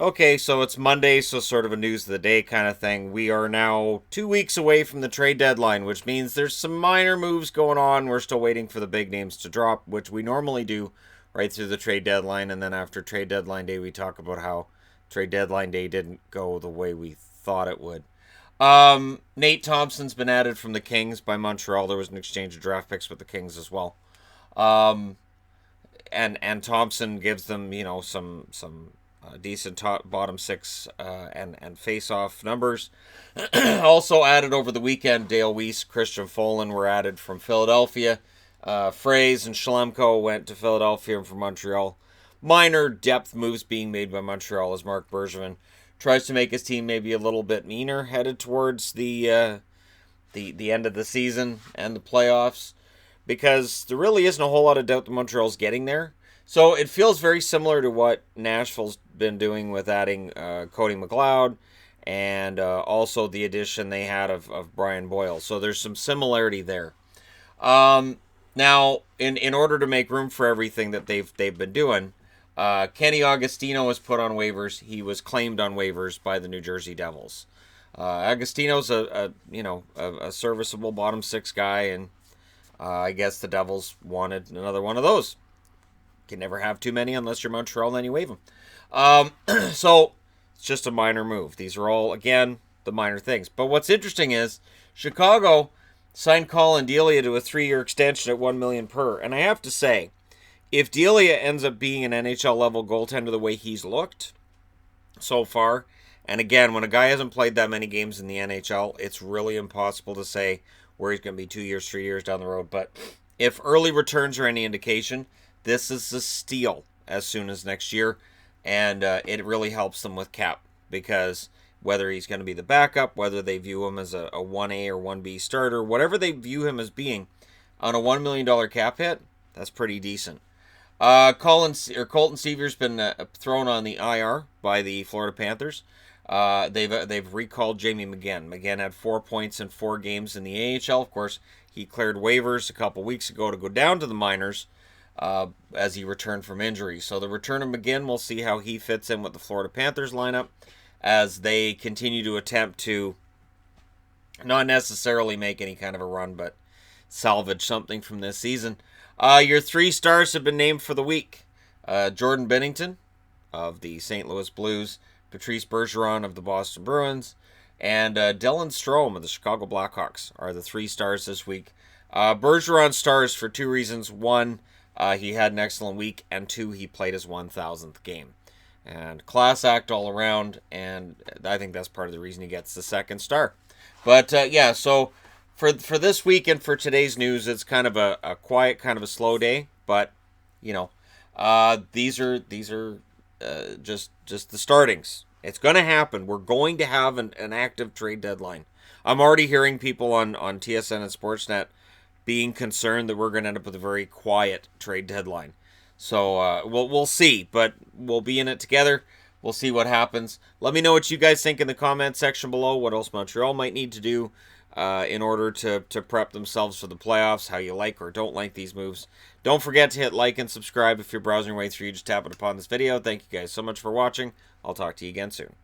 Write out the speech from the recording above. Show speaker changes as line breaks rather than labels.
Okay, so it's Monday, so sort of a news of the day kind of thing. We are now 2 weeks away from the trade deadline, which means there's some minor moves going on. We're still waiting for the big names to drop, which we normally do right through the trade deadline. And then after trade deadline day, we talk about how trade deadline day didn't go the way we thought it would. Nate Thompson's been added from the Kings by Montreal. There was an exchange of draft picks with the Kings as well. Um, and Thompson gives them, some decent bottom six and face off numbers. Also added over the weekend, Dale Weiss, Christian Folin were added from Philadelphia. Fraze and Schlemko went to Philadelphia and from Montreal. Minor depth moves being made by Montreal as Mark Bergevin tries to make his team maybe a little bit meaner headed towards the end of the season and the playoffs, because there really isn't a whole lot of doubt that Montreal's getting there. So it feels very similar to what Nashville's been doing with adding Cody McLeod and also the addition they had of Brian Boyle. So there's some similarity there. Now, in order to make room for everything that they've been doing, Kenny Agostino was put on waivers. He was claimed on waivers by the New Jersey Devils. Agostino's a serviceable bottom six guy, and I guess the Devils wanted another one of those. Can never have too many unless you're Montreal, then you waive them. So it's just a minor move. These are all, again, the minor things. But what's interesting is Chicago signed Colin Delia to a 3-year extension at $1 million per. And I have to say, if Delia ends up being an NHL level goaltender the way he's looked so far, and again, when a guy hasn't played that many games in the NHL, it's really impossible to say where he's going to be 2 years, 3 years down the road. But if early returns are any indication, this is a steal as soon as next year, and it really helps them with cap, because whether he's going to be the backup, whether they view him as a 1A or 1B starter, whatever they view him as being, on a $1 million cap hit, that's pretty decent. Colton Seaver's been thrown on the IR by the Florida Panthers. They've recalled Jamie McGinn. McGinn had 4 points in 4 games in the AHL. Of course, he cleared waivers a couple weeks ago to go down to the minors as he returned from injury. So the return of McGinn, we'll see how he fits in with the Florida Panthers lineup as they continue to attempt to not necessarily make any kind of a run, but salvage something from this season. Your 3 stars have been named for the week. Jordan Binnington of the St. Louis Blues, Patrice Bergeron of the Boston Bruins, and Dylan Strome of the Chicago Blackhawks are the 3 stars this week. Bergeron stars for 2 reasons. 1, he had an excellent week, and 2, he played his 1,000th game. And class act all around, and I think that's part of the reason he gets the 2nd star. But so for this week and for today's news, it's kind of a quiet, kind of a slow day. But these are just the startings. It's going to happen. We're going to have an active trade deadline. I'm already hearing people on TSN and Sportsnet being concerned that we're going to end up with a very quiet trade deadline. So we'll see, but we'll be in it together. We'll see what happens. Let me know what you guys think in the comment section below. What else Montreal might need to do in order to prep themselves for the playoffs, how you like or don't like these moves. Don't forget to hit like and subscribe if you're browsing your way through. You just tap it upon this video. Thank you guys so much for watching. I'll talk to you again soon.